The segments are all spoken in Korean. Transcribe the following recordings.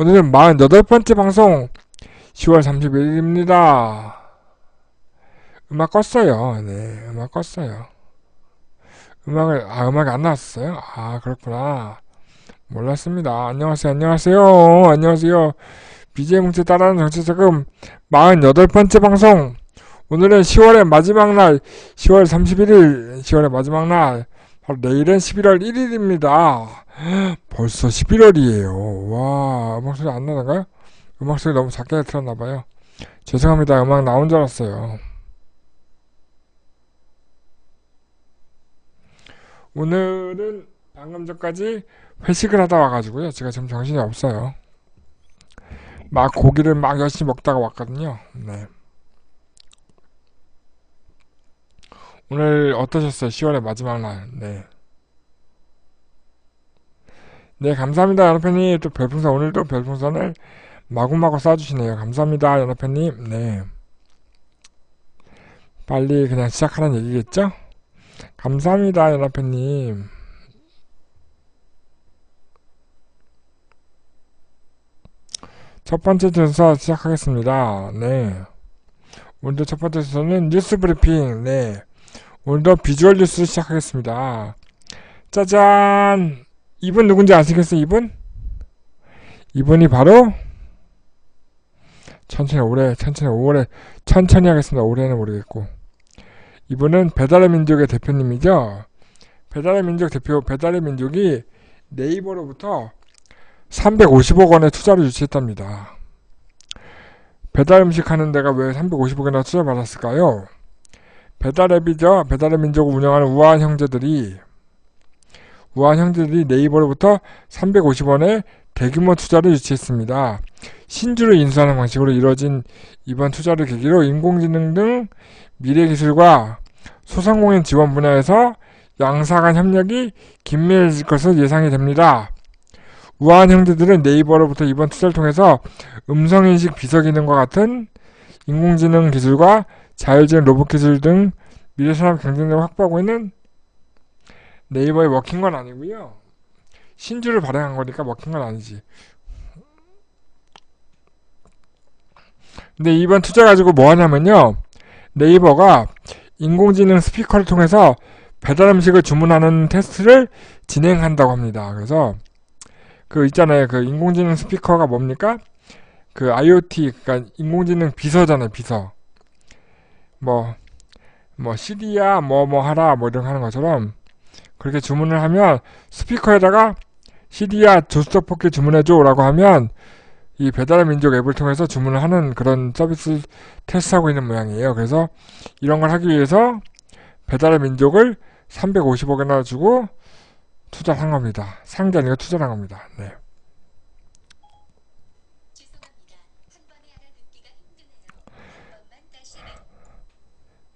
오늘은 48번째 방송 10월 31일입니다. 음악 껐어요. 네, 음악 껐어요. 음악이 안 나왔어요? 아, 그렇구나. 몰랐습니다. 안녕하세요, 안녕하세요, 안녕하세요. BJ 뭉치 따라하는 정치자금 48번째 방송. 오늘은 10월의 마지막 날, 10월 31일, 10월의 마지막 날. 바로 내일은 11월 1일입니다. 벌써 11월이에요. 와, 음악 소리 안 나는가요? 음악 소리 너무 작게 틀었나봐요. 죄송합니다. 음악 나온 줄 알았어요. 오늘은 방금 전까지 회식을 하다 와가지고요. 제가 지금 정신이 없어요. 막 고기를 막 열심히 먹다가 왔거든요. 네. 오늘 어떠셨어요? 10월의 마지막 날. 네. 네, 감사합니다. 연합회님. 또 별풍선, 오늘도 별풍선을 마구마구 쏴주시네요. 감사합니다. 연합회님. 네. 빨리 그냥 시작하는 얘기겠죠? 감사합니다. 연합회님. 첫 번째 순서 시작하겠습니다. 네. 오늘도 첫 번째 순서는 뉴스 브리핑. 네. 오늘도 비주얼 뉴스 시작하겠습니다. 짜잔! 이분 누군지 아시겠어요? 이분이 바로 천천히 하겠습니다. 올해는 모르겠고. 이분은 배달의 민족의 대표님이죠. 배달의 민족이 네이버로부터 350억 원의 투자를 유치했답니다. 배달 음식 하는 데가 왜 350억 원이나 투자를 받았을까요? 배달앱이죠. 배달의 민족을 운영하는 우아한 형제들이 네이버로부터 350원의 대규모 투자를 유치했습니다. 신주를 인수하는 방식으로 이뤄진 이번 투자를 계기로 인공지능 등 미래기술과 소상공인 지원 분야에서 양사 간 협력이 긴밀해질 것으로 예상이 됩니다. 우아한 형제들은 네이버로부터 이번 투자를 통해서 음성인식 비서기능과 같은 인공지능 기술과 자율주행 로봇 기술 등 미래산업 경쟁력을 확보하고 있는 네이버에 먹힌 건 아니고요. 신주를 발행한 거니까 먹힌 건 아니지. 근데 이번 투자 가지고 뭐 하냐면요. 네이버가 인공지능 스피커를 통해서 배달 음식을 주문하는 테스트를 진행한다고 합니다. 그래서 그 있잖아요. 그 인공지능 스피커가 뭡니까? 그 IoT, 그러니까 인공지능 비서잖아요. 비서. 뭐 CD야 뭐 하라 뭐 이런 거 하는 것처럼 그렇게 주문을 하면 스피커에다가 CD야 조스떡볶이 주문해줘 라고 하면 이 배달의 민족 앱을 통해서 주문을 하는 그런 서비스 테스트하고 있는 모양이에요. 그래서 이런 걸 하기 위해서 배달의 민족을 350억이나 주고 투자를 한 겁니다. 산 게 아니고 투자를 한 겁니다. 네.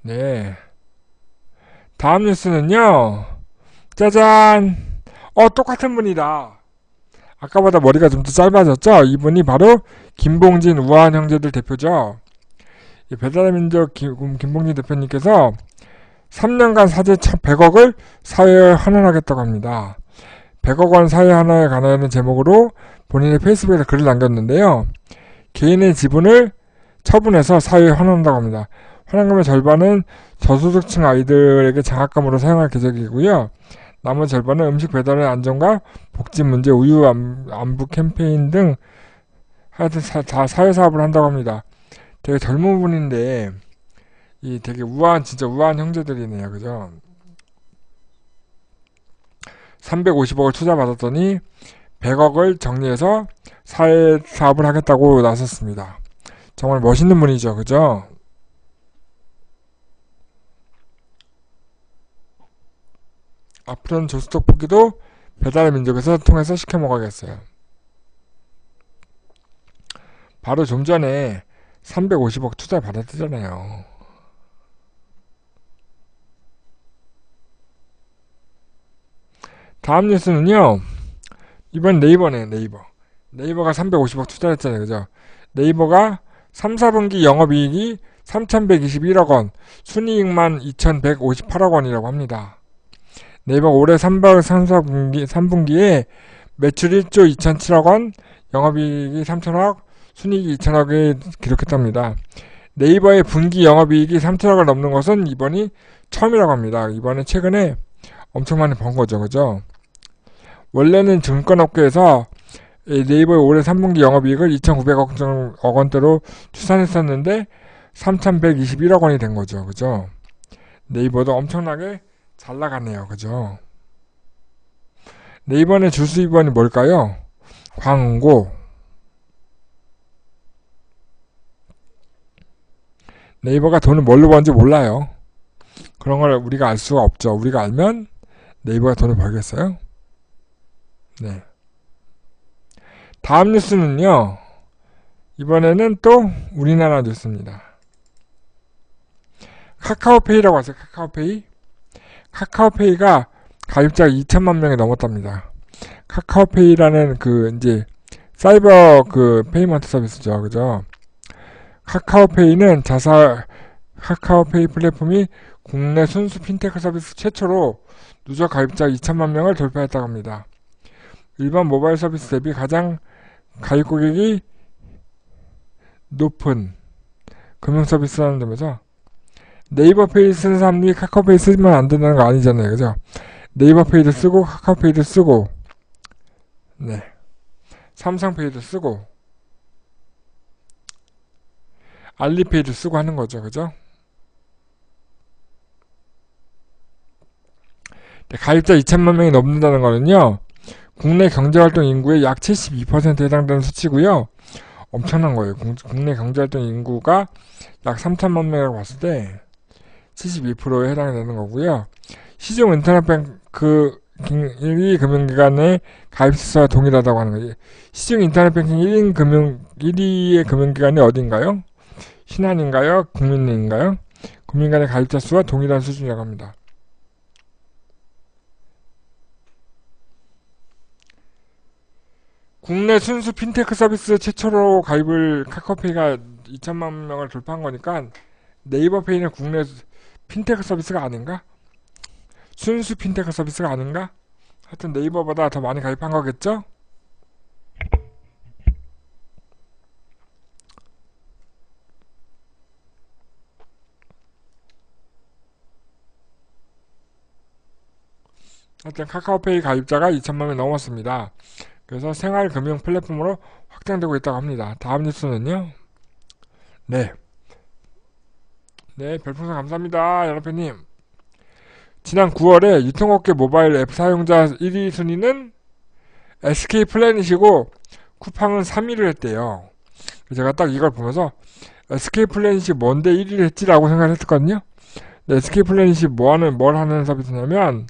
네. 다음 뉴스는요. 짜잔! 똑같은 분이다. 아까보다 머리가 좀 더 짧아졌죠? 이분이 바로 김봉진 우아한 형제들 대표죠. 배달의 민족 김봉진 대표님께서 3년간 사제 100억을 사회에 환원하겠다고 합니다. 100억 원 사회 환원에 관한 제목으로 본인의 페이스북에서 글을 남겼는데요. 개인의 지분을 처분해서 사회에 환원한다고 합니다. 환원금의 절반은 저소득층 아이들에게 장학금으로 사용할 계획이고요. 나머지 절반은 음식 배달의 안전과 복지 문제, 우유 안부 캠페인 등 하여튼 다 사회사업을 한다고 합니다. 되게 젊은 분인데 이 되게 진짜 우아한 형제들이네요. 그죠? 350억을 투자받았더니 100억을 정리해서 사회사업을 하겠다고 나섰습니다. 정말 멋있는 분이죠. 그죠? 앞으로는 조스떡볶이도 배달의 민족에서 통해서 시켜 먹어야겠어요. 바로 좀 전에 350억 투자 받았잖아요. 다음 뉴스는요. 이번 네이버네. 네이버가 350억 투자했잖아요. 그죠? 네이버가 3, 4분기 영업이익이 3,121억 원, 순이익만 2,158억 원이라고 합니다. 네이버 올해 3분기에 매출 1조 2,007억 원, 영업이익이 3천억, 순이익이 2천억을 기록했답니다. 네이버의 분기 영업이익이 3천억을 넘는 것은 이번이 처음이라고 합니다. 이번에 최근에 엄청 많이 번 거죠. 그죠? 원래는 증권업계에서 네이버의 올해 3분기 영업이익을 2,900억 원대로 추산했었는데 3,121억 원이 된 거죠. 그죠? 네이버도 엄청나게 잘 나가네요. 그죠? 네이버의 주수입원이 뭘까요? 광고. 네이버가 돈을 뭘로 버는지 몰라요. 그런 걸 우리가 알 수가 없죠. 우리가 알면 네이버가 돈을 벌겠어요? 네. 다음 뉴스는요. 이번에는 또 우리나라 뉴스입니다. 카카오페이라고 하세요. 카카오페이. 카카오페이가 가입자가 2천만 명이 넘었답니다. 카카오페이라는 이제 사이버 페이먼트 서비스죠. 그죠? 카카오페이는 카카오페이 플랫폼이 국내 순수 핀테크 서비스 최초로 누적 가입자 2천만 명을 돌파했다고 합니다. 일반 모바일 서비스 대비 가장 가입 고객이 높은 금융 서비스라는 점에서 네이버페이 쓰는 사람들이 카카오페이 쓰면 안 된다는 거 아니잖아요. 그죠? 네이버페이도 쓰고 카카오페이도 쓰고 네. 삼성페이도 쓰고 알리페이도 쓰고 하는 거죠. 그죠? 가입자 2천만 명이 넘는다는 거는요. 국내 경제활동 인구의 약 72%에 해당되는 수치고요. 엄청난 거예요. 국내 경제활동 인구가 약 3천만 명이라고 봤을 때 72%에 해당되는 거고요. 시중 인터넷 뱅크 1위 금융기관의 가입 수와 동일하다고 하는 거예요. 시중 인터넷 뱅킹 1위의 금융기관이 어딘가요? 신한인가요? 국민은행인가요? 국민간의 가입자 수와 동일한 수준이라고 합니다. 국내 순수 핀테크 서비스 최초로 가입을 카카오페이가 2천만 명을 돌파한 거니까 네이버페이는 국내 핀테크 서비스가 아닌가? 순수 핀테크 서비스가 아닌가? 하여튼 네이버보다 더 많이 가입한 거겠죠? 하여튼 카카오페이 가입자가 2천만 명 넘었습니다. 그래서 생활금융 플랫폼으로 확장되고 있다고 합니다. 다음 뉴스는요. 네. 네, 별풍선 감사합니다. 여러분님. 지난 9월에 유통업계 모바일 앱 사용자 1위 순위는 SK 플래닛이고 쿠팡은 3위를 했대요. 제가 딱 이걸 보면서 SK 플래닛이 뭔데 1위를 했지라고 생각을 했었거든요. SK 플래닛이 뭘 하는 서비스냐면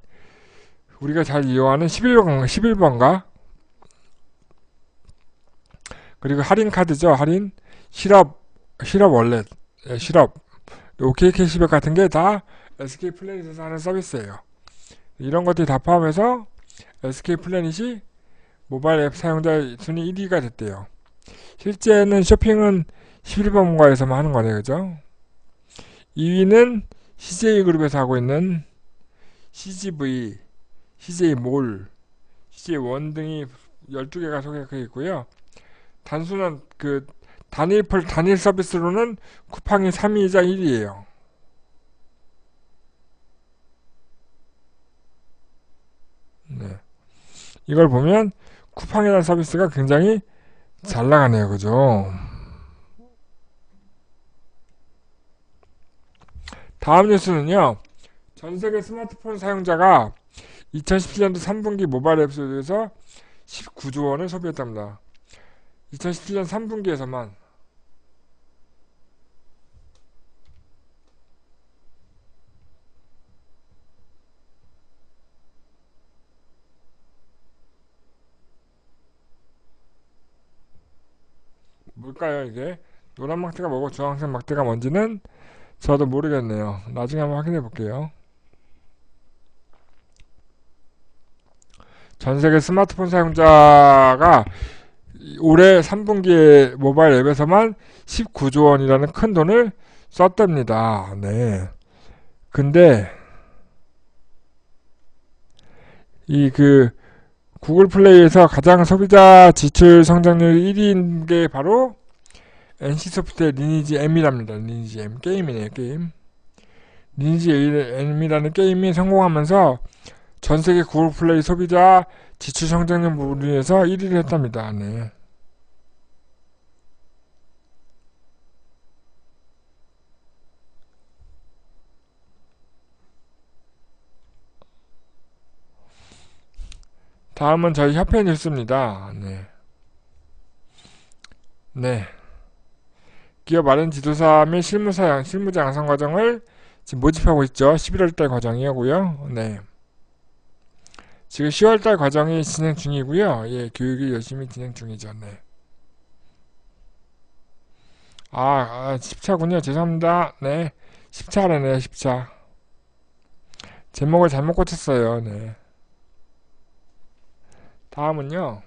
우리가 잘 이용하는 11번가 그리고 할인 카드죠. 할인 실업 월렛 실업 OK 캐시백 같은 게 다 SK 플래닛에서 하는 서비스예요. 이런 것들이 다 포함해서 SK 플래닛이 모바일 앱 사용자 순위 1위가 됐대요. 실제는 쇼핑은 11번가에서만 하는 거네요. 그죠? 2위는 CJ그룹에서 하고 있는 CGV, CJ몰, CJ원 등이 12개가 소개되어 있고요. 단순한 단일 서비스로는 쿠팡이 3위이자 1위예요. 네. 이걸 보면 쿠팡이라는 서비스가 굉장히 잘 나가네요. 그죠? 다음 뉴스는요. 전세계 스마트폰 사용자가 2017년도 3분기 모바일 앱 소비에서 19조 원을 소비했답니다. 2017년 3분기에서만 뭘까요 이게? 노란 막대가 뭐고 주황색 막대가 뭔지는 저도 모르겠네요. 나중에 한번 확인해 볼게요. 전세계 스마트폰 사용자가 올해 3분기에 모바일 앱에서만 19조 원이라는 큰 돈을 썼답니다. 네. 근데 이 구글 플레이에서 가장 소비자 지출 성장률 1위인 게 바로 NC소프트의 리니지 M이랍니다. 리니지 M 게임이네요. 게임. 리니지 M이라는 게임이 성공하면서 전세계 구글 플레이 소비자 지출 성장률 부분에서 1위를 했답니다. 네. 다음은 저희 협회 뉴스입니다. 네. 네. 기업 마련 지도사 및 실무자 양성 과정을 지금 모집하고 있죠. 11월달 과정이고요. 네. 지금 10월달 과정이 진행 중이고요. 예, 교육이 열심히 진행 중이죠. 네. 10차군요. 죄송합니다. 네. 10차라네요. 10차. 제목을 잘못 고쳤어요. 네. 다음은요.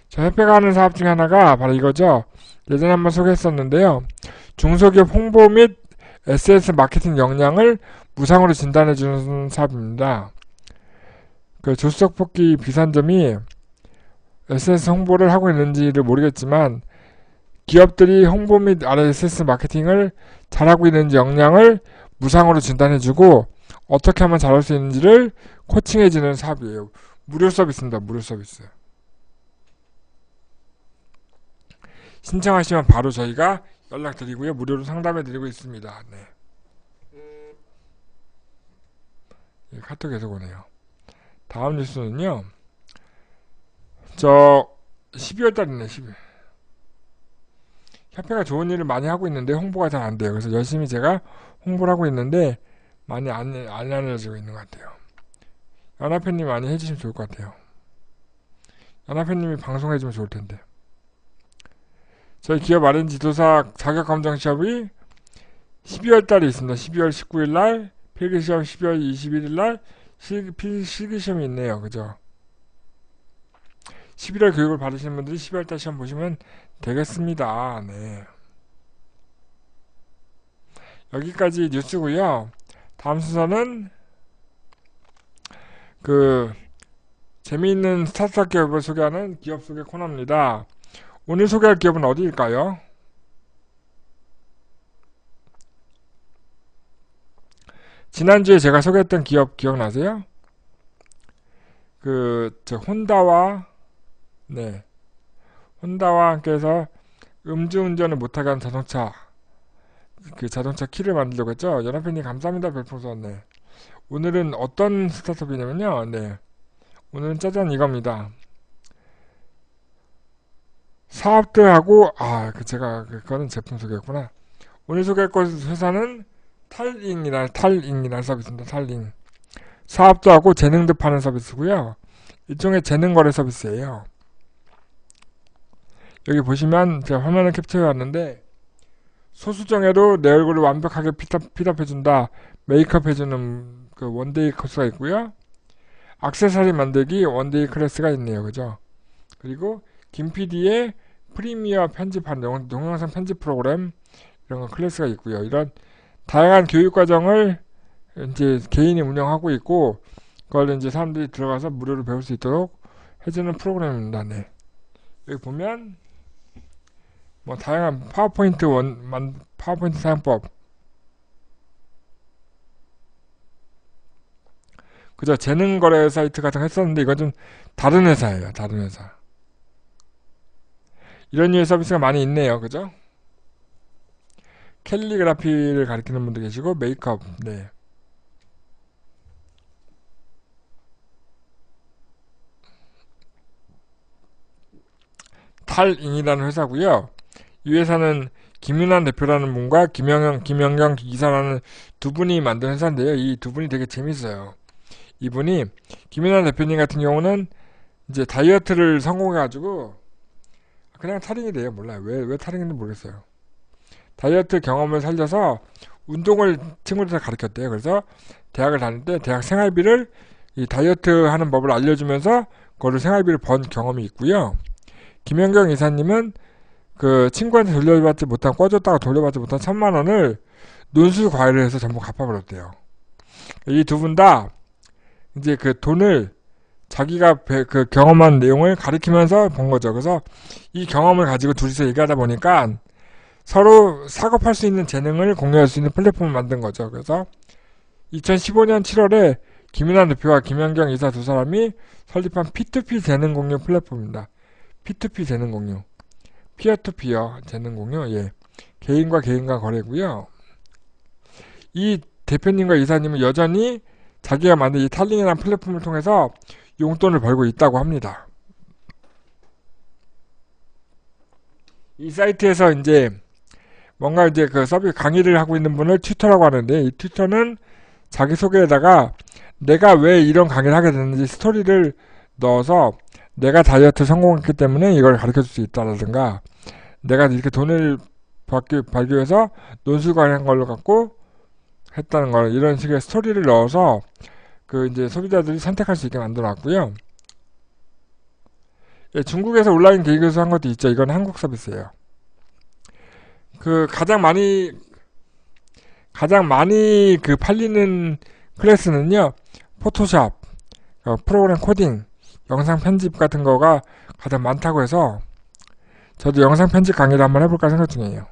저 협회가 하는 사업 중에 하나가 바로 이거죠. 예전에 한번 소개했었는데요. 중소기업 홍보 및 SNS 마케팅 역량을 무상으로 진단해주는 사업입니다. 그 조수석 뽑기 비산점이 SNS 홍보를 하고 있는지를 모르겠지만 기업들이 홍보 및 SNS 마케팅을 잘하고 있는지 역량을 무상으로 진단해주고 어떻게 하면 잘할 수 있는지를 코칭해주는 사업이에요. 무료 서비스입니다. 무료 서비스. 신청하시면 바로 저희가 연락드리고요. 무료로 상담해드리고 있습니다. 네. 카톡에서 오네요. 다음 뉴스는요. 12월 달이네. 12월. 협회가 좋은 일을 많이 하고 있는데 홍보가 잘 안 돼요. 그래서 열심히 제가 홍보를 하고 있는데 많이 안 알려지고 있는 것 같아요. 연합회님 많이 해주시면 좋을 것 같아요. 연합회님이 방송해주면 좋을 텐데. 저희 기업 마련 지도사 자격검정 시험이 12월 달에 있습니다. 12월 19일 날, 필기시험 12월 21일 날 실기시험이 있네요. 그죠? 11월 교육을 받으시는 분들이 12월 달 시험 보시면 되겠습니다. 네. 여기까지 뉴스고요. 다음 순서는 재미있는 스타트업 기업을 소개하는 기업 소개 코너입니다. 오늘 소개할 기업은 어디일까요? 지난주에 제가 소개했던 기업 기억나세요? 혼다와 함께해서 음주운전을 못하게 하는 자동차 키를 만들려고 했죠. 연합회님 감사합니다. 별풍선. 네. 오늘은 어떤 스타트업이냐면요. 네. 오늘은 짜잔 이겁니다. 사업들하고 그거는 제품 소개였구나. 오늘 소개할 회사는 탈잉이라는 서비스입니다. 탈잉. 사업도 하고 재능도 파는 서비스고요. 일종의 재능 거래 서비스예요. 여기 보시면 제가 화면을 캡처해 왔는데 소수정예로 내 얼굴을 완벽하게 핏업해준다. 메이크업 해주는 그 원데이 코스가 있고요. 액세서리 만들기 원데이 클래스가 있네요. 그죠? 그리고 김 PD의 프리미어 편집하는 동영상 편집 프로그램 이런 거 클래스가 있고요. 이런 다양한 교육 과정을 이제 개인이 운영하고 있고 그걸 이제 사람들이 들어가서 무료로 배울 수 있도록 해주는 프로그램입니다. 네. 여기 보면 뭐 다양한 파워포인트 사용법 그죠? 재능 거래 사이트 같은 거 했었는데 이건 좀 다른 회사예요. 다른 회사. 이런 류의 서비스가 많이 있네요. 그죠? 캘리그라피를 가리키는 분도 계시고 메이크업. 네. 탈잉이라는 회사고요. 이 회사는 김윤환 대표라는 분과 김영경 이사라는 두 분이 만든 회사인데요. 이 두 분이 되게 재밌어요. 이분이 김윤환 대표님 같은 경우는 이제 다이어트를 성공해가지고 그냥 탈잉이 돼요. 몰라요. 왜 탈잉인지 모르겠어요. 다이어트 경험을 살려서 운동을 친구들한테 가르쳤대요. 그래서 대학을 다닐 때 대학 생활비를 이 다이어트 하는 법을 알려주면서 그거를 생활비를 번 경험이 있고요. 김연경 이사님은 그 친구한테 꿔줬다가 돌려받지 못한 1,000만원을 논술 과외를 해서 전부 갚아버렸대요. 이 두 분 다 이제 그 돈을 자기가 그 경험한 내용을 가리키면서 본 거죠. 그래서 이 경험을 가지고 둘이서 얘기하다 보니까 서로 작업할 수 있는 재능을 공유할 수 있는 플랫폼을 만든 거죠. 그래서 2015년 7월에 김윤환 대표와 김연경 이사 두 사람이 설립한 P2P 재능 공유 플랫폼입니다. P2P 재능 공유. 피어투피어 재능 공유. 예. 개인과 개인과 거래고요. 이 대표님과 이사님은 여전히 자기가 만든 이 탈링이라는 플랫폼을 통해서 용돈을 벌고 있다고 합니다. 이 사이트에서 이제 뭔가 이제 그 서비스 강의를 하고 있는 분을 튜터라고 하는데, 이 튜터는 자기소개에다가 내가 왜 이런 강의를 하게 됐는지 스토리를 넣어서 내가 다이어트 성공했기 때문에 이걸 가르쳐 줄 수 있다라든가, 내가 이렇게 돈을 벌기 위해서 논술 관련 걸로 갖고 했다는 걸, 이런 식의 스토리를 넣어서 그 이제 소비자들이 선택할 수 있게 만들어 놨고요. 예, 중국에서 온라인 개인교수 한 것도 있죠. 이건 한국 서비스예요. 그 가장 많이 그 팔리는 클래스는요, 포토샵, 프로그램 코딩, 영상 편집 같은 거가 가장 많다고 해서 저도 영상 편집 강의를 한번 해볼까 생각 중이에요.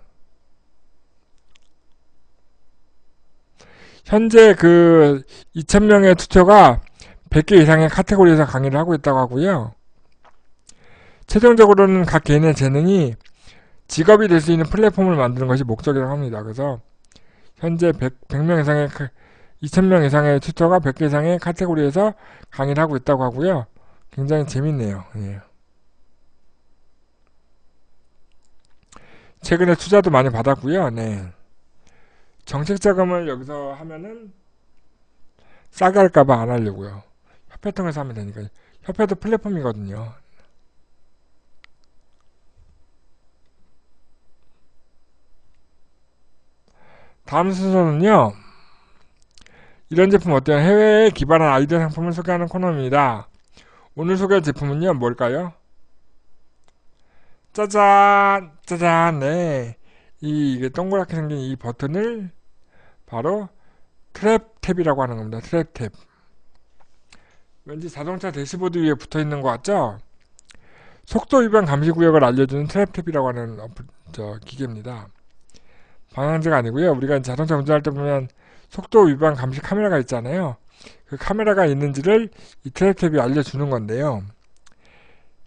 현재 그 2,000명의 튜터가 100개 이상의 카테고리에서 강의를 하고 있다고 하고요. 최종적으로는 각 개인의 재능이 직업이 될 수 있는 플랫폼을 만드는 것이 목적이라고 합니다. 그래서 현재 100명 이상의 2,000명 이상의 튜터가 100개 이상의 카테고리에서 강의를 하고 있다고 하고요. 굉장히 재밌네요. 예. 최근에 투자도 많이 받았고요. 네. 정책 자금을 여기서 하면은 싸게 할까봐 안 하려고요. 협회 통해서 하면 되니까. 협회도 플랫폼이거든요. 다음 순서는요, 이런 제품 어때요? 해외에 기반한 아이디어 상품을 소개하는 코너입니다. 오늘 소개할 제품은요, 뭘까요? 짜잔! 짜잔! 네. 이게 동그랗게 생긴 이 버튼을 바로 트랩 탭이라고 하는 겁니다. 트랩 탭. 왠지 자동차 대시보드 위에 붙어 있는 것 같죠? 속도 위반 감시 구역을 알려주는 트랩 탭이라고 하는 기계입니다. 방향제가 아니고요. 우리가 자동차 운전할 때 보면 속도 위반 감시 카메라가 있잖아요. 그 카메라가 있는지를 이 트랩 탭이 알려주는 건데요.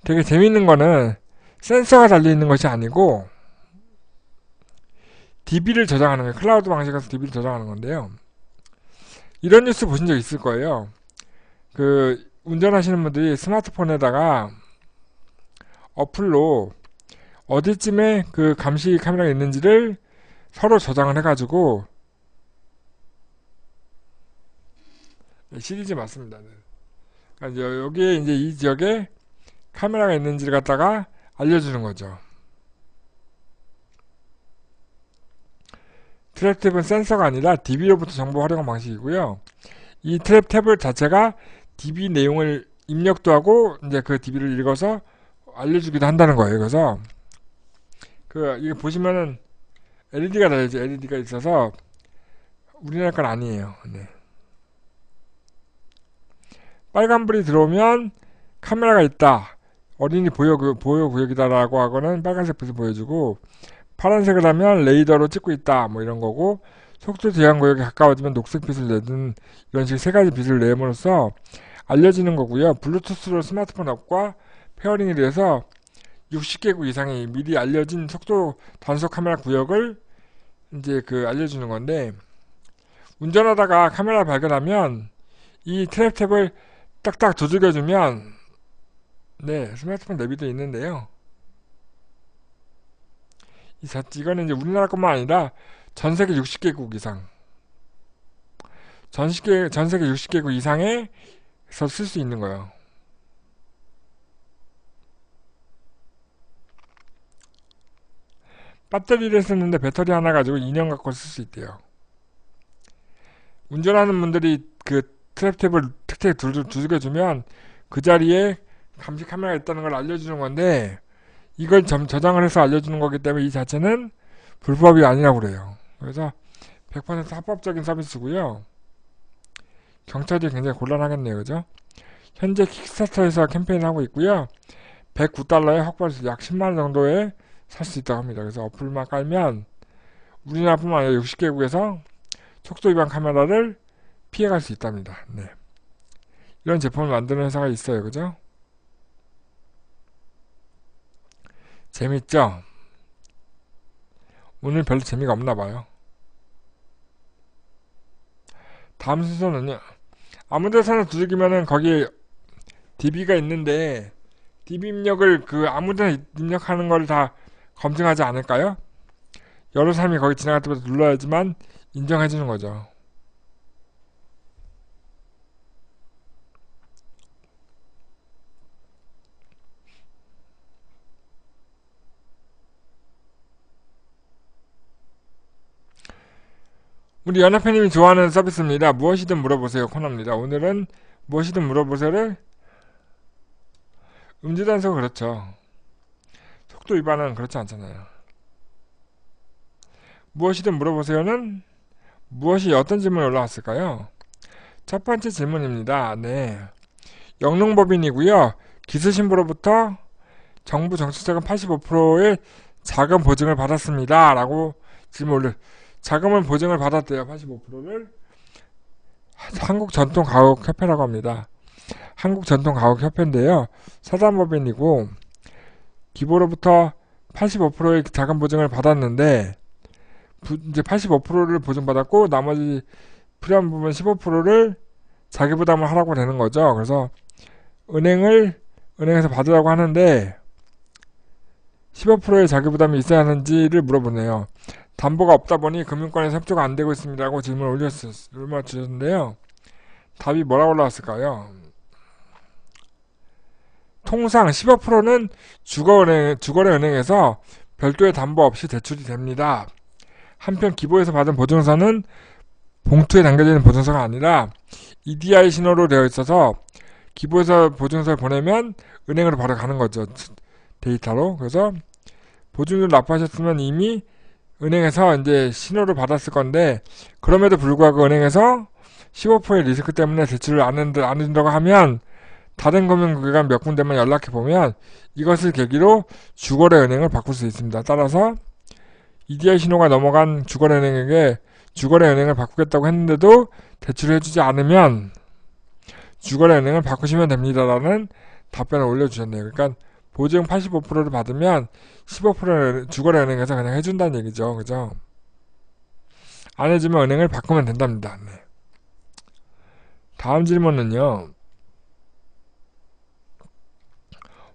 되게 재밌는 거는 센서가 달려있는 것이 아니고 DB를 저장하는 거예요. 클라우드 방식에서 DB를 저장하는 건데요. 이런 뉴스 보신 적 있을 거예요. 그 운전하시는 분들이 스마트폰에다가 어플로 어디쯤에 그 감시 카메라가 있는지를 서로 저장을 해가지고, 시리즈 맞습니다. 그러니까 여기에 이제 이 지역에 카메라가 있는지를 갖다가 알려주는 거죠. 트랩 탭은 센서가 아니라 DB로부터 정보 활용 방식이고요. 이 트랩 탭을 자체가 DB 내용을 입력도 하고 이제 그 DB를 읽어서 알려주기도 한다는 거예요. 그래서 이게 보시면은 LED가 달려있죠. LED가 있어서 우리나라 건 아니에요. 네. 빨간불이 들어오면 카메라가 있다, 어린이 보호 구역이다라고 하고는 빨간색 빛을 보여주고, 파란색을 하면 레이더로 찍고 있다 뭐 이런 거고, 속도 제한 구역에 가까워지면 녹색 빛을 내는, 이런 식 세 가지 빛을 내므로써 알려지는 거고요. 블루투스로 스마트폰 앱과 페어링이 돼서 60개국 이상의 미리 알려진 속도 단속 카메라 구역을 이제 알려주는 건데, 운전하다가 카메라 발견하면 이 트랩 탭을 딱딱 두들겨주면, 네, 스마트폰 내비도 있는데요. 이거는 이제 우리나라 것만 아니라 전 세계 60개국 이상, 전 세계 60개국 이상에서 쓸 수 있는 거예요. 배터리를 쓰는데 배터리 하나 가지고 2년 갖고 쓸 수 있대요. 운전하는 분들이 그 트랩 탭을 틱틱 두들겨주면 그 자리에 감시 카메라가 있다는 걸 알려주는 건데, 이걸 저장을 해서 알려주는 거기 때문에 이 자체는 불법이 아니라고 그래요. 그래서 100% 합법적인 서비스고요. 경찰이 굉장히 곤란하겠네요. 그죠? 현재 킥스타터에서 캠페인을 하고 있고요. 109달러에 확보해서 약 10만원 정도에 살 수 있다고 합니다. 그래서 어플만 깔면 우리나라뿐만 아니라 60개국에서 속도 위반 카메라를 피해갈 수 있답니다. 네. 이런 제품을 만드는 회사가 있어요. 그죠? 재밌죠? 오늘 별로 재미가 없나 봐요. 다음 순서는요. 아무 데서나 두들기면은 거기 DB가 있는데 DB 입력을 아무 데나 입력하는 걸 다 검증하지 않을까요? 여러 사람이 거기 지나갈 때마다 눌러야지만 인정해주는 거죠. 우리 연합회님이 좋아하는 서비스입니다. 무엇이든 물어보세요 코너입니다. 오늘은 무엇이든 물어보세요를 음주단속 그렇죠. 속도 위반은 그렇지 않잖아요. 무엇이든 물어보세요는 무엇이 어떤 질문이 올라왔을까요? 첫 번째 질문입니다. 네. 영농법인이고요. 기수신부로부터 정부 정책자금 85%의 자금 보증을 받았습니다. 라고 질문 올려. 자금을 보증을 받았대요. 85%를. 한국전통가옥협회라고 합니다. 한국전통가옥협회인데요. 사단법인이고 기부로부터 85%의 자금 보증을 받았는데 이제 85%를 보증받았고 나머지 필요한 부분 15%를 자기 부담을 하라고 되는 거죠. 그래서 은행에서 받으라고 하는데 15%의 자기 부담이 있어야 하는지를 물어보네요. 담보가 없다 보니 금융권에서 협조가 안 되고 있습니다라고 질문을 주셨는데요. 답이 뭐라고 올라왔을까요? 통상 15%는 주거래은행에서 별도의 담보 없이 대출이 됩니다. 한편 기부에서 받은 보증서는 봉투에 담겨지는 보증서가 아니라 EDI 신호로 되어 있어서 기부에서 보증서를 보내면 은행으로 바로 가는 거죠. 데이터로. 그래서 보증을 납부하셨으면 이미 은행에서 이제 신호를 받았을 건데 그럼에도 불구하고 은행에서 15%의 리스크 때문에 대출을 안 해준다고 하면 다른 금융기관 몇 군데만 연락해 보면 이것을 계기로 주거래은행을 바꿀 수 있습니다. 따라서 EDI 신호가 넘어간 주거래은행에게 주거래은행을 바꾸겠다고 했는데도 대출을 해주지 않으면 주거래은행을 바꾸시면 됩니다라는 답변을 올려주셨네요. 그러니까 보증 85%를 받으면 15%를 주거래은행에서 그냥 해준다는 얘기죠. 그죠? 안 해주면 은행을 바꾸면 된답니다. 네. 다음 질문은요.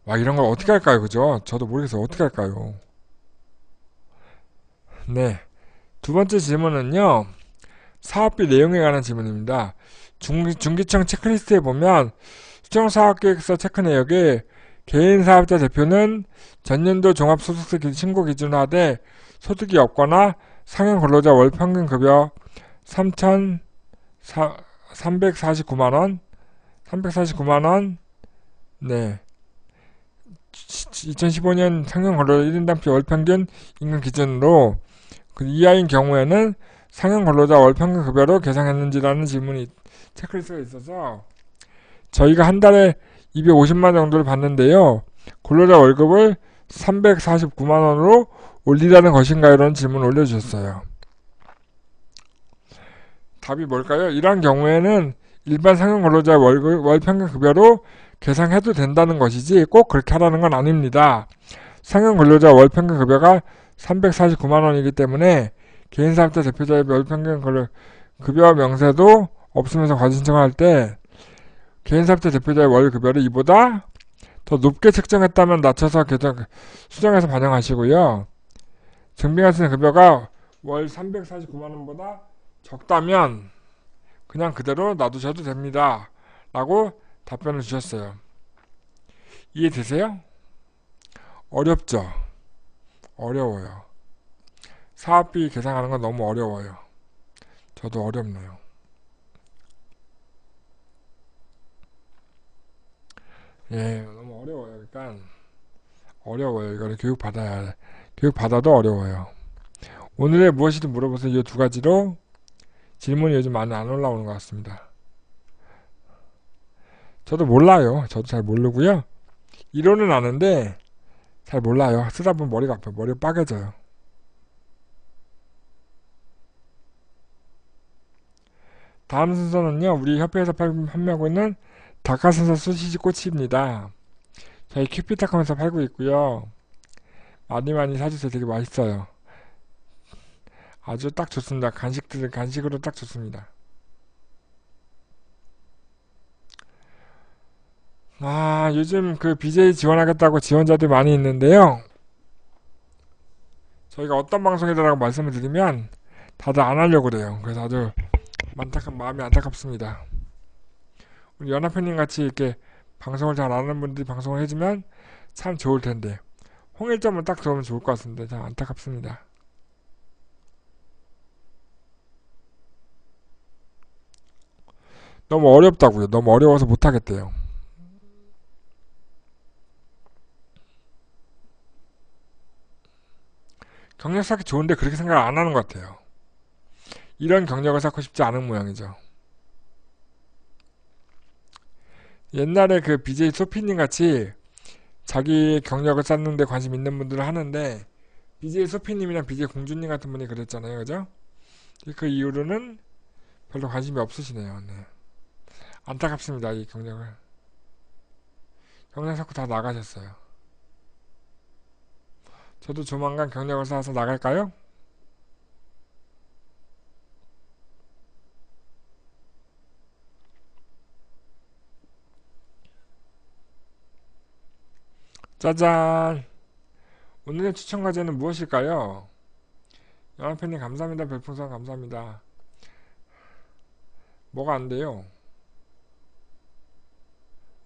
와, 이런 걸 어떻게 할까요? 그죠? 저도 모르겠어요. 어떻게 할까요? 네. 두 번째 질문은요. 사업비 내용에 관한 질문입니다. 중기청 체크리스트에 보면 수정사업계획서 체크 내역에 개인사업자 대표는 전년도 종합소득세 신고 기준으로 하되 소득이 없거나 상용 근로자 월 평균 급여 349만원, 네. 2015년 상용 근로자 1인당 월 평균 임금 기준으로 그 이하인 경우에는 상용 근로자 월 평균 급여로 계상했는지라는 질문이 체크리스트가 있어서 저희가 한 달에 250만 정도를 받는데요. 근로자 월급을 349만원으로 올리라는 것인가요? 라는 질문을 올려주셨어요. 답이 뭘까요? 이러한 경우에는 일반 상용 근로자 월 평균 급여로 계상해도 된다는 것이지 꼭 그렇게 하라는 건 아닙니다. 상용 근로자 월 평균 급여가 349만원이기 때문에 개인사업자 대표자의 월 평균 급여 명세도 없으면서 과세 신청을 할 때 개인사업자 대표자의 월 급여를 이보다 더 높게 책정했다면 낮춰서 수정해서 반영하시고요. 증빙하시는 급여가 월 349만원보다 적다면 그냥 그대로 놔두셔도 됩니다. 라고 답변을 주셨어요. 이해되세요? 어렵죠? 어려워요. 사업비 계산하는 건 너무 어려워요. 저도 어렵네요. 예, 너무 어려워요. 그러니까 어려워요. 이거를 교육받아도 어려워요. 오늘의 무엇이든 물어보세요. 이 두 가지로 질문이 요즘 많이 안 올라오는 것 같습니다. 저도 몰라요. 저도 잘 모르고요. 이론은 아는데 잘 몰라요. 쓰다 보면 머리가 아파요. 머리가 빠개져요. 다음 순서는요. 우리 협회에서 판매하고 있는 닭가슴살 소시지 꼬치입니다. 저희 큐피타컴에서 팔고 있고요. 많이 많이 사주세요. 되게 맛있어요. 아주 딱 좋습니다. 간식으로 딱 좋습니다. 요즘 그 BJ 지원하겠다고 지원자들 많이 있는데요. 저희가 어떤 방송이라고 말씀을 드리면 다들 안 하려고 그래요. 그래서 아주 마음이 안타깝습니다. 우리 연합회님 같이 이렇게 방송을 잘 아는 분들이 방송을 해주면 참 좋을 텐데 홍일점을 딱 들어오면 좋을 것 같은데 참 안타깝습니다. 너무 어렵다고요. 너무 어려워서 못하겠대요. 경력 쌓기 좋은데 그렇게 생각을 안 하는 것 같아요. 이런 경력을 쌓고 싶지 않은 모양이죠. 옛날에 그 BJ 소피님 같이 자기 경력을 쌓는 데 관심 있는 분들을 하는데 BJ 소피님이랑 BJ 공주님 같은 분이 그랬잖아요. 그죠? 그 이후로는 별로 관심이 없으시네요. 네. 안타깝습니다. 이 경력을. 경력 쌓고 다 나가셨어요. 저도 조만간 경력을 쌓아서 나갈까요? 짜잔! 오늘의 추천 과제는 무엇일까요? 영화팬님 감사합니다. 별풍선 감사합니다. 뭐가 안 돼요?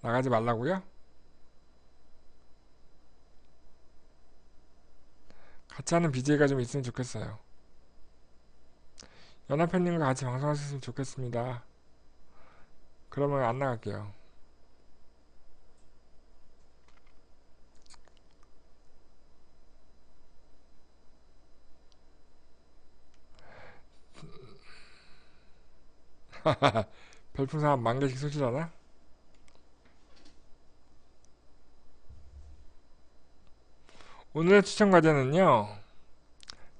나가지 말라고요? 같이 하는 BJ가 좀 있으면 좋겠어요. 연합팬님과 같이 방송하셨으면 좋겠습니다. 그러면 안 나갈게요. 별풍선 한 10,000개씩 쏘시려나? 오늘의 추천 과제는요.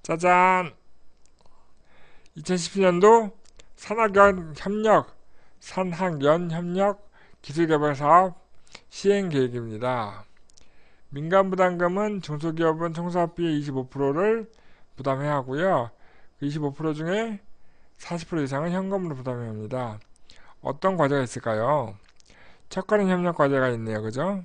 짜잔! 2017년도 산학연협력 기술개발사업 시행계획입니다. 민간부담금은 중소기업은 총사업비의 25%를 부담해야 하고요. 그 25% 중에 40% 이상은 현금으로 부담해야 합니다. 어떤 과제가 있을까요? 첫걸음 협력 과제가 있네요. 그죠?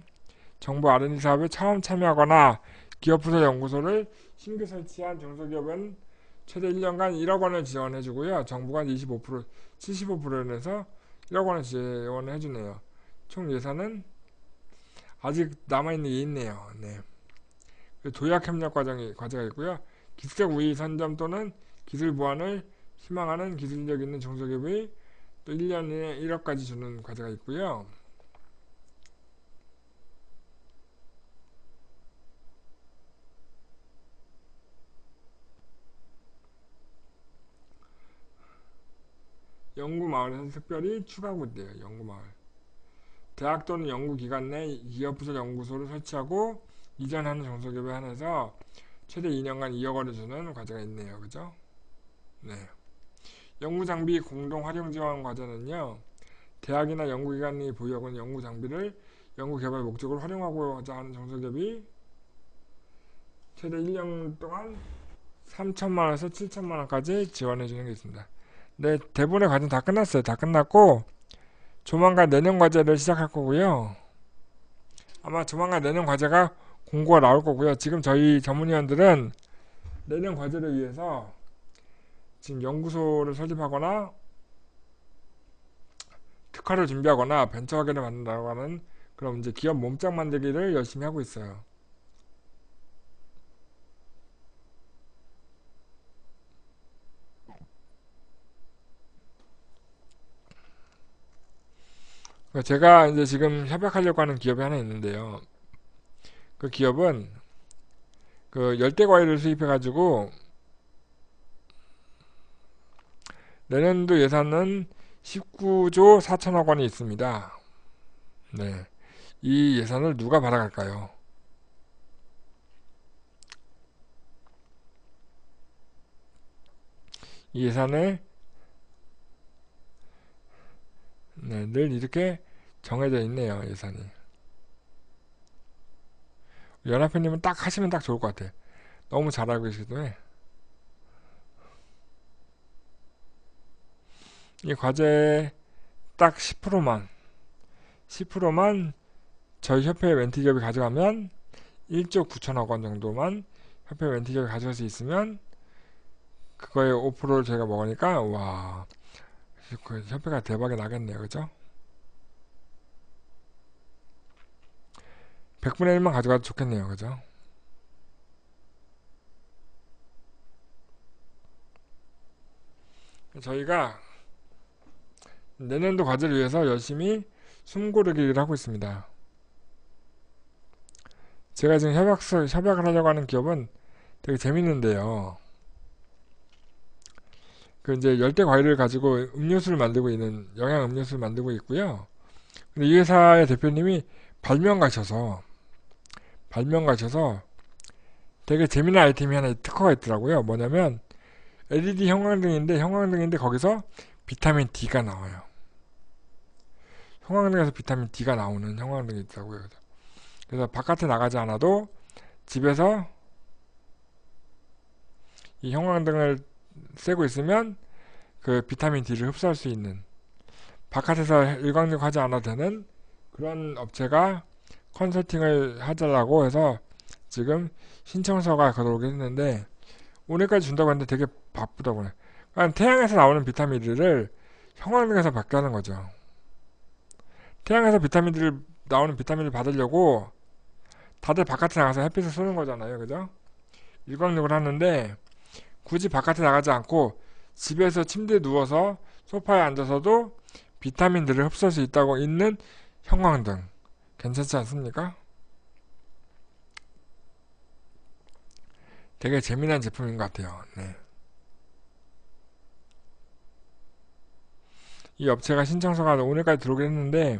정부 R&D 사업에 처음 참여하거나 기업부서 연구소를 신규 설치한 중소기업은 최대 1년간 1억 원을 지원해주고요. 정부가 25%, 75%에서 1억 원을 지원해주네요. 총 예산은 아직 남아있는 게 있네요. 네. 도약협력 과제가 있고요. 기술적 우위 선점 또는 기술 보완을 희망하는 기술력 있는 중소기업이 또 1년에 1억까지 주는 과제가 있고요. 연구마을에서 특별히 추가군대요. 연구마을. 대학 또는 연구기관 내 기업부서 연구소를 설치하고 이전하는 중소기업에 한해서 최대 2년간 2억 원을 주는 과제가 있네요. 그죠? 네. 연구장비 공동 활용 지원 과제는요. 대학이나 연구기관이 보유하고 연구장비를 연구개발 목적으로 활용하고자 하는 중소기업이 최대 1년 동안 3천만 원에서 7천만 원까지 지원해 주는 게 있습니다. 네, 대부분의 과제는 다 끝났어요. 다 끝났고 조만간 내년 과제를 시작할 거고요. 아마 조만간 내년 과제가 공고가 나올 거고요. 지금 저희 전문위원들은 내년 과제를 위해서 지금 연구소를 설립하거나 특화를 준비하거나 벤처가게를 만든다고 하는 그런 이제 기업 몸짱 만들기를 열심히 하고 있어요. 제가 이제 지금 협약하려고 하는 기업이 하나 있는데요. 그 기업은 그 열대 과일을 수입해가지고 내년도 예산은 19조 4천억 원이 있습니다. 네. 이 예산을 누가 받아갈까요? 이 예산을 네, 늘 이렇게 정해져 있네요. 예산이. 연합회님은 딱 하시면 딱 좋을 것 같아. 너무 잘 알고 계시기 때문에. 이 과제 딱 10%만 저희 협회 멘티 기업이 가져가면 1조 9천억 원 정도만 협회 멘티 기업이 가져갈 수 있으면 그거의 5%를 저희가 먹으니까 와, 그 협회가 대박이 나겠네요. 그죠? 100분의 1만 가져가도 좋겠네요. 그죠? 저희가 내년도 과제를 위해서 열심히 숨고르기를 하고 있습니다. 제가 지금 협약을 하려고 하는 기업은 되게 재밌는데요. 그 이제 열대 과일을 가지고 음료수를 만들고 있는 영양 음료수를 만들고 있고요. 근데 이 회사의 대표님이 발명가셔서 되게 재미난 아이템이 하나 특허가 있더라고요. 뭐냐면 LED 형광등인데 거기서 비타민 D가 나와요. 형광등에서 비타민 D가 나오는 형광등이 있더라고요. 그래서 바깥에 나가지 않아도 집에서 이 형광등을 쐬고 있으면 그 비타민 D를 흡수할 수 있는 바깥에서 일광욕 하지 않아도 되는 그런 업체가 컨설팅을 하자라고 해서 지금 신청서가 들어오긴 했는데 오늘까지 준다고 했는데 되게 바쁘다고 해. 그러니까 태양에서 나오는 비타민들을 형광등에서 받게 하는 거죠. 태양에서 나오는 비타민을 받으려고 다들 바깥에 나가서 햇빛을 쏘는 거잖아요. 그죠? 일광욕을 하는데 굳이 바깥에 나가지 않고 집에서 침대에 누워서 소파에 앉아서도 비타민들을 흡수할 수 있다고 있는 형광등. 괜찮지 않습니까? 되게 재미난 제품인 것 같아요. 네. 이 업체가 신청서가 오늘까지 들어오긴 했는데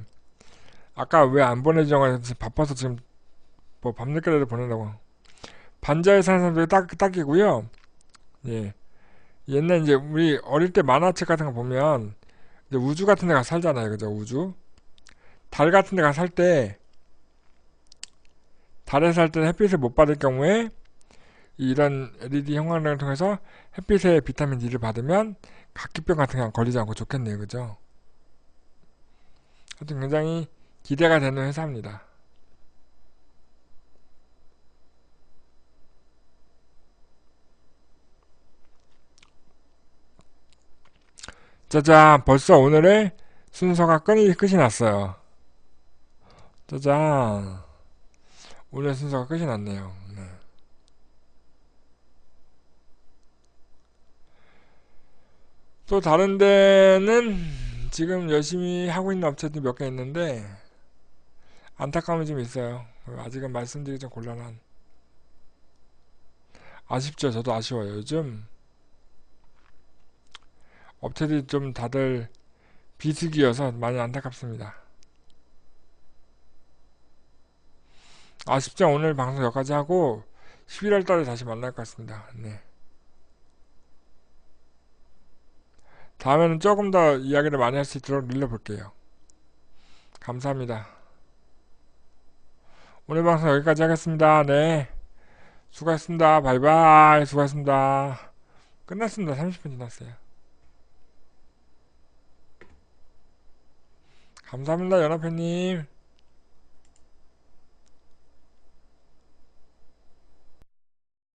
아까 왜 안 보내주냐고 해서 바빠서 지금 뭐 밤늦게라도 보낸다고. 반자에 사는 사람들이 딱이고요. 예. 옛날 이제 우리 어릴 때 만화책 같은 거 보면 이제 우주 같은 데 가서 살잖아요. 그죠? 우주. 달 같은 데 가서 살 때 달에 살 때는 햇빛을 못 받을 경우에 이런 LED 형광등을 통해서 햇빛의 비타민 D를 받으면 각기병 같은 게 걸리지 않고 좋겠네요. 그죠? 하여튼 굉장히 기대가 되는 회사입니다. 짜잔, 벌써 오늘의 순서가 끝이 났어요. 짜잔, 오늘 순서가 끝이 났네요. 네. 또 다른 데는 지금 열심히 하고 있는 업체들이 몇 개 있는데 안타까움이 좀 있어요. 아직은 말씀드리기 좀 곤란한. 아쉽죠. 저도 아쉬워요. 요즘 업체들이 좀 다들 비수기여서 많이 안타깝습니다. 아쉽죠. 오늘 방송 여기까지 하고 11월 달에 다시 만날 것 같습니다. 네. 다음에는 조금 더 이야기를 많이 할 수 있도록 늘려볼게요. 감사합니다. 오늘 방송 여기까지 하겠습니다. 네. 수고하셨습니다. 바이바이. 수고하셨습니다. 끝났습니다. 30분 지났어요. 감사합니다. 연합회님.